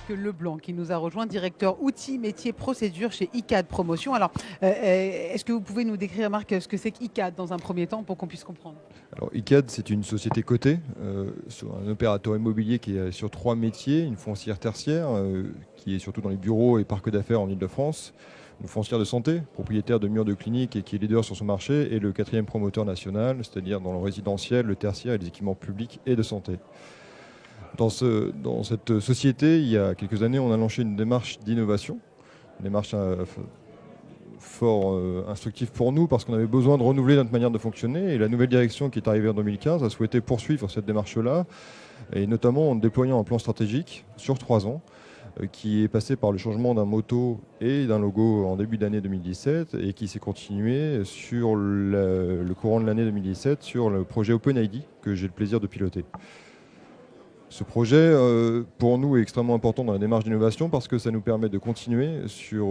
Marc Leblanc qui nous a rejoint, directeur outils, métiers, procédures chez ICAD Promotion. Alors, est-ce que vous pouvez nous décrire, Marc, ce que c'est qu'ICAD dans un premier temps pour qu'on puisse comprendre? Alors, ICAD, c'est une société cotée, sur un opérateur immobilier qui est sur 3 métiers, une foncière tertiaire, qui est surtout dans les bureaux et parcs d'affaires en Ile-de-France, une foncière de santé, propriétaire de murs de cliniques et qui est leader sur son marché, et le 4e promoteur national, c'est-à-dire dans le résidentiel, le tertiaire et les équipements publics et de santé. Dans cette société, il y a quelques années, on a lancé une démarche d'innovation, une démarche fort instructive pour nous parce qu'on avait besoin de renouveler notre manière de fonctionner, et la nouvelle direction qui est arrivée en 2015 a souhaité poursuivre cette démarche-là, et notamment en déployant un plan stratégique sur 3 ans qui est passé par le changement d'un motto et d'un logo en début d'année 2017 et qui s'est continué sur le courant de l'année 2017 sur le projet OpenID que j'ai le plaisir de piloter. Ce projet, pour nous, est extrêmement important dans la démarche d'innovation parce que ça nous permet de continuer sur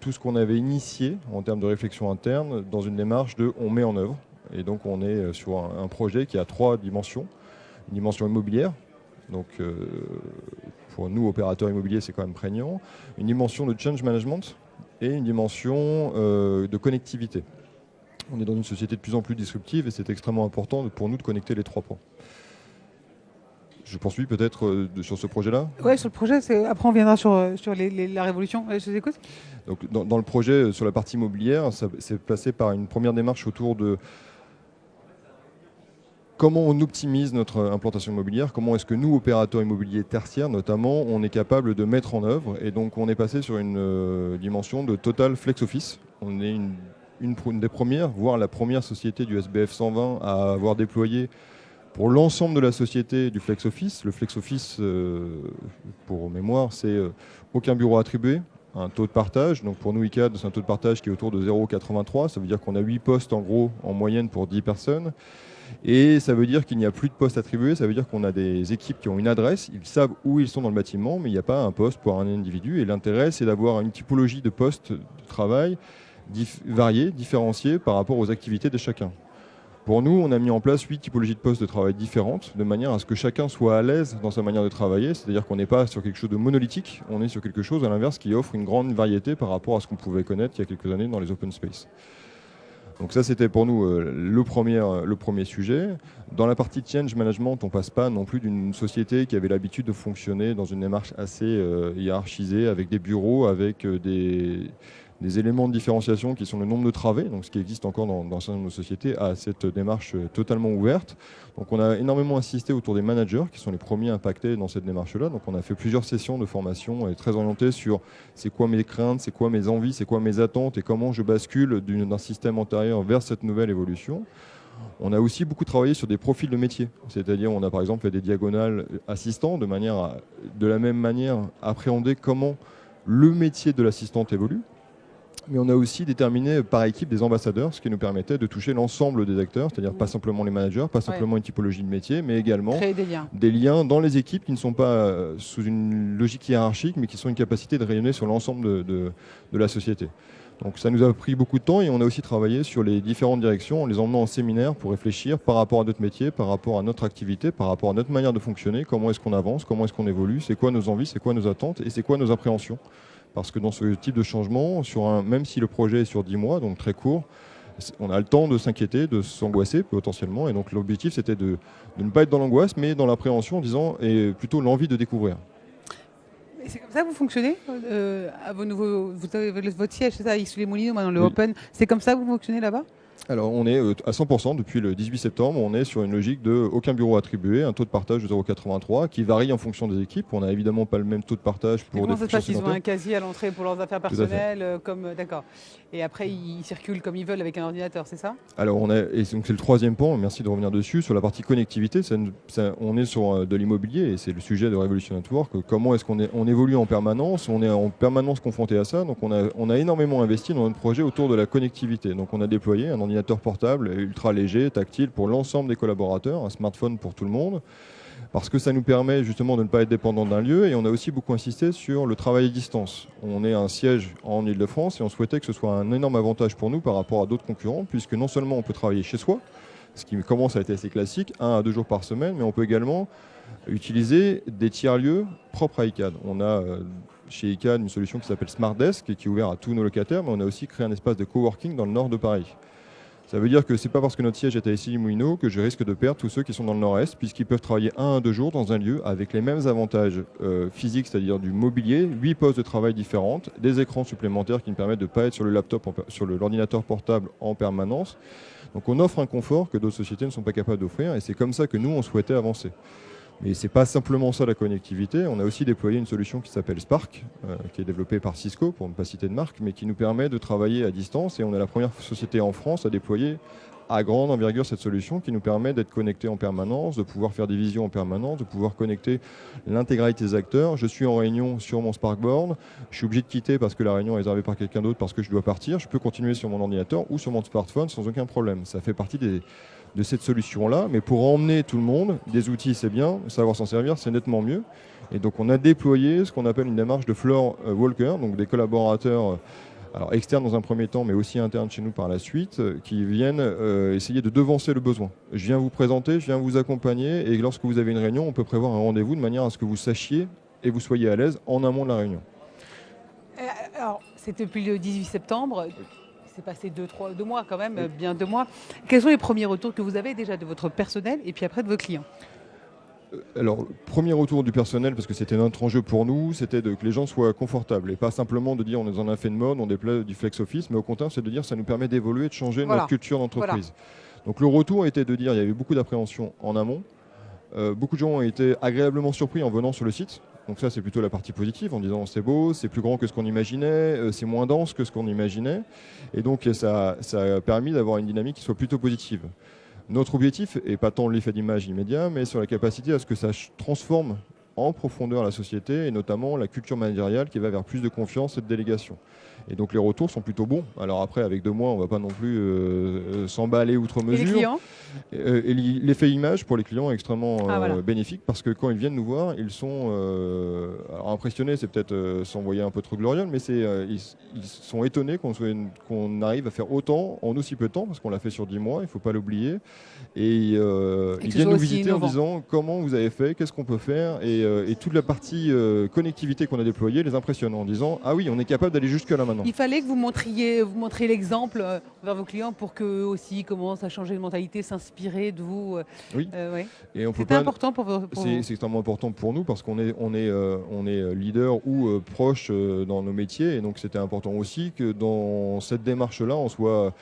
tout ce qu'on avait initié en termes de réflexion interne dans une démarche de on met en œuvre. Et donc on est sur un projet qui a 3 dimensions. Une dimension immobilière, donc pour nous, opérateurs immobiliers, c'est quand même prégnant. Une dimension de change management et une dimension de connectivité. On est dans une société de plus en plus disruptive et c'est extrêmement important pour nous de connecter les 3 points. Je poursuis peut-être sur ce projet-là. Oui, sur le projet, après on viendra sur la révolution. Je vous écoute. Donc, dans le projet, sur la partie immobilière, c'est passé par une première démarche autour de comment on optimise notre implantation immobilière, comment est-ce que nous, opérateurs immobiliers tertiaires notamment, on est capable de mettre en œuvre. Et donc on est passé sur une dimension de total flex office. On est une des premières, voire la première société du SBF 120 à avoir déployé pour l'ensemble de la société du flex office. Le flex office, pour mémoire, c'est aucun bureau attribué, un taux de partage. Donc pour nous, ICAD, c'est un taux de partage qui est autour de 0,83. Ça veut dire qu'on a 8 postes en gros en moyenne pour 10 personnes. Et ça veut dire qu'il n'y a plus de postes attribués. Ça veut dire qu'on a des équipes qui ont une adresse. Ils savent où ils sont dans le bâtiment, mais il n'y a pas un poste pour un individu. Et l'intérêt, c'est d'avoir une typologie de postes de travail variée, différenciée par rapport aux activités de chacun. Pour nous, on a mis en place 8 typologies de postes de travail différentes, de manière à ce que chacun soit à l'aise dans sa manière de travailler. C'est-à-dire qu'on n'est pas sur quelque chose de monolithique, on est sur quelque chose, à l'inverse, qui offre une grande variété par rapport à ce qu'on pouvait connaître il y a quelques années dans les open space. Donc ça, c'était pour nous le premier sujet. Dans la partie change management, on ne passe pas non plus d'une société qui avait l'habitude de fonctionner dans une démarche assez hiérarchisée, avec des bureaux, avec des éléments de différenciation qui sont le nombre de travées, donc ce qui existe encore dans certaines de nos sociétés, à cette démarche totalement ouverte. Donc on a énormément insisté autour des managers qui sont les premiers impactés dans cette démarche-là. Donc on a fait plusieurs sessions de formation très orientées sur c'est quoi mes craintes, c'est quoi mes envies, c'est quoi mes attentes et comment je bascule d'un système antérieur vers cette nouvelle évolution. On a aussi beaucoup travaillé sur des profils de métier, c'est-à-dire on a par exemple fait des diagonales assistants de manière à, de la même manière, appréhender comment le métier de l'assistante évolue. Mais on a aussi déterminé par équipe des ambassadeurs, ce qui nous permettait de toucher l'ensemble des acteurs, c'est-à-dire pas simplement les managers, pas simplement une typologie de métier, mais également créer des liens dans les équipes qui ne sont pas sous une logique hiérarchique, mais qui sont une capacité de rayonner sur l'ensemble de la société. Donc ça nous a pris beaucoup de temps et on a aussi travaillé sur les différentes directions en les emmenant en séminaire pour réfléchir par rapport à notre métier, par rapport à notre activité, par rapport à notre manière de fonctionner, comment est-ce qu'on avance, comment est-ce qu'on évolue, c'est quoi nos envies, c'est quoi nos attentes et c'est quoi nos appréhensions. Parce que dans ce type de changement, même si le projet est sur 10 mois, donc très court, on a le temps de s'inquiéter, de s'angoisser potentiellement. Et donc l'objectif, c'était de ne pas être dans l'angoisse, mais dans l'appréhension, disant, et plutôt l'envie de découvrir. Et c'est comme ça que vous fonctionnez à vos nouveaux, vous avez votre siège, c'est ça, à Issy-les-Moulineaux, dans le Open. C'est comme ça que vous fonctionnez là-bas? Alors on est à 100% depuis le 18 septembre, on est sur une logique de aucun bureau attribué, un taux de partage de 0,83 qui varie en fonction des équipes. On n'a évidemment pas le même taux de partage pour des fonctions sédentaires. Ils ont un casier à l'entrée pour leurs affaires personnelles, d'accord. Et après ils circulent comme ils veulent avec un ordinateur, c'est ça? Alors et donc c'est le 3e point, merci de revenir dessus, sur la partie connectivité, on est sur de l'immobilier et c'est le sujet de Revolution Network. Comment est-ce qu'on évolue en permanence, on est en permanence confronté à ça, donc on a énormément investi dans notre projet autour de la connectivité. Donc on a déployé un ordinateur portable ultra léger, tactile pour l'ensemble des collaborateurs, un smartphone pour tout le monde, parce que ça nous permet justement de ne pas être dépendant d'un lieu. Et on a aussi beaucoup insisté sur le travail à distance. On est un siège en Ile-de-France et on souhaitait que ce soit un énorme avantage pour nous par rapport à d'autres concurrents, puisque non seulement on peut travailler chez soi, ce qui commence à être assez classique, 1 à 2 jours par semaine, mais on peut également utiliser des tiers-lieux propres à ICAD. On a chez ICAD une solution qui s'appelle Smart Desk qui est ouverte à tous nos locataires, mais on a aussi créé un espace de coworking dans le nord de Paris. Ça veut dire que ce n'est pas parce que notre siège est à Issy-les-Moulineaux que je risque de perdre tous ceux qui sont dans le nord-est, puisqu'ils peuvent travailler 1 à 2 jours dans un lieu avec les mêmes avantages physiques, c'est-à-dire du mobilier, 8 postes de travail différentes, des écrans supplémentaires qui nous permettent de ne pas être sur le laptop, sur l'ordinateur portable en permanence. Donc on offre un confort que d'autres sociétés ne sont pas capables d'offrir, et c'est comme ça que nous, on souhaitait avancer. Mais ce n'est pas simplement ça la connectivité. On a aussi déployé une solution qui s'appelle Spark, qui est développée par Cisco, pour ne pas citer de marque, mais qui nous permet de travailler à distance. Et on est la première société en France à déployer à grande envergure cette solution qui nous permet d'être connectés en permanence, de pouvoir faire des visions en permanence, de pouvoir connecter l'intégralité des acteurs. Je suis en réunion sur mon Sparkboard, je suis obligé de quitter parce que la réunion est réservée par quelqu'un d'autre, parce que je dois partir. Je peux continuer sur mon ordinateur ou sur mon smartphone sans aucun problème. Ça fait partie de cette solution-là, mais pour emmener tout le monde, des outils c'est bien, savoir s'en servir c'est nettement mieux. Et donc on a déployé ce qu'on appelle une démarche de floor walker, donc des collaborateurs alors externes dans un premier temps, mais aussi internes chez nous par la suite, qui viennent essayer de devancer le besoin. Je viens vous présenter, je viens vous accompagner, et lorsque vous avez une réunion, on peut prévoir un rendez-vous de manière à ce que vous sachiez et vous soyez à l'aise en amont de la réunion. Alors, c'est depuis le 18 septembre. C'est passé 2 mois quand même, bien 2 mois. Quels sont les premiers retours que vous avez déjà de votre personnel et puis après de vos clients ? Alors, premier retour du personnel, parce que c'était notre enjeu pour nous, c'était que les gens soient confortables et pas simplement de dire on est dans un fait de mode, on déploie du flex office, mais au contraire, c'est de dire ça nous permet d'évoluer, de changer notre culture d'entreprise. Voilà. Donc le retour était de dire il y avait beaucoup d'appréhension en amont. Beaucoup de gens ont été agréablement surpris en venant sur le site. Donc ça, c'est plutôt la partie positive, en disant c'est beau, c'est plus grand que ce qu'on imaginait, c'est moins dense que ce qu'on imaginait. Et donc ça a permis d'avoir une dynamique qui soit plutôt positive. Notre objectif n'est pas tant l'effet d'image immédiat, mais sur la capacité à ce que ça transforme en profondeur la société, et notamment la culture managériale qui va vers plus de confiance et de délégation. Et donc les retours sont plutôt bons. Alors après, avec 2 mois, on ne va pas non plus s'emballer outre mesure. Et les clients ? Et l'effet image pour les clients est extrêmement bénéfique, parce que quand ils viennent nous voir, ils sont alors impressionnés, c'est peut-être s'envoyer un peu trop glorieux, mais ils sont étonnés qu'on arrive à faire autant en aussi peu de temps, parce qu'on l'a fait sur 10 mois, il ne faut pas l'oublier. Et ils viennent nous visiter en disant comment vous avez fait, qu'est-ce qu'on peut faire, et toute la partie connectivité qu'on a déployée les impressionne en disant ah oui, on est capable d'aller jusque là maintenant. Il fallait que vous montriez l'exemple vers vos clients pour qu'eux aussi commencent à changer de mentalité, s'inspirer de vous. Oui. Et c'est important pour vous. C'est extrêmement important pour nous parce qu'on est leader ou proche dans nos métiers, et donc c'était important aussi que dans cette démarche-là, on soit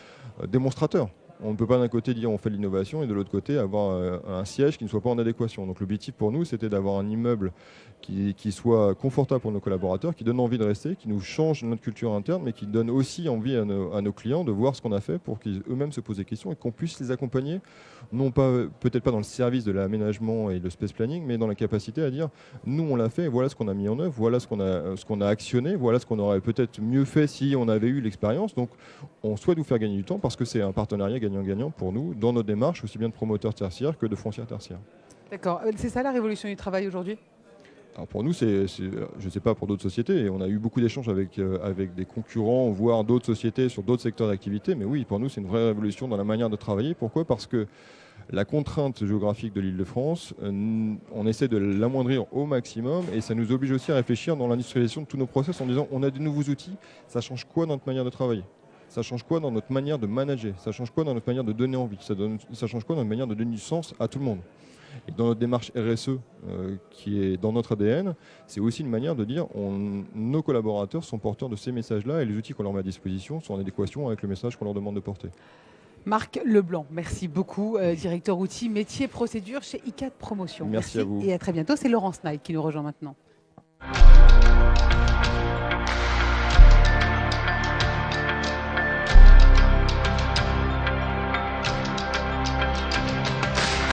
démonstrateur. On ne peut pas d'un côté dire on fait de l'innovation et de l'autre côté avoir un siège qui ne soit pas en adéquation. Donc l'objectif pour nous, c'était d'avoir un immeuble qui soit confortable pour nos collaborateurs, qui donne envie de rester, qui nous change notre culture interne, mais qui donne aussi envie à nos clients de voir ce qu'on a fait pour qu'ils eux-mêmes se posent des questions et qu'on puisse les accompagner, non pas peut-être pas dans le service de l'aménagement et le space planning, mais dans la capacité à dire nous on l'a fait, voilà ce qu'on a mis en œuvre, voilà ce qu'on a actionné, voilà ce qu'on aurait peut-être mieux fait si on avait eu l'expérience. Donc on souhaite vous faire gagner du temps parce que c'est un partenariat gagnant-gagnant pour nous dans notre démarche, aussi bien de promoteurs tertiaires que de foncières tertiaires. D'accord. C'est ça la révolution du travail aujourd'hui ? Alors pour nous, je ne sais pas pour d'autres sociétés, on a eu beaucoup d'échanges avec des concurrents, voire d'autres sociétés sur d'autres secteurs d'activité, mais oui, pour nous, c'est une vraie révolution dans la manière de travailler. Pourquoi ? Parce que la contrainte géographique de l'Île-de-France, on essaie de l'amoindrir au maximum, et ça nous oblige aussi à réfléchir dans l'industrialisation de tous nos process en disant on a de nouveaux outils, ça change quoi dans notre manière de travailler ? Ça change quoi dans notre manière de manager ? Ça change quoi dans notre manière de donner envie ? Ça change quoi dans notre manière de donner du sens à tout le monde ? Et dans notre démarche RSE, qui est dans notre ADN, c'est aussi une manière de dire nos collaborateurs sont porteurs de ces messages-là, et les outils qu'on leur met à disposition sont en adéquation avec le message qu'on leur demande de porter. Marc Leblanc, merci beaucoup, directeur outils, métiers, procédures chez ICAD Promotion. Merci à vous. Et à très bientôt. C'est Laurence Knight qui nous rejoint maintenant.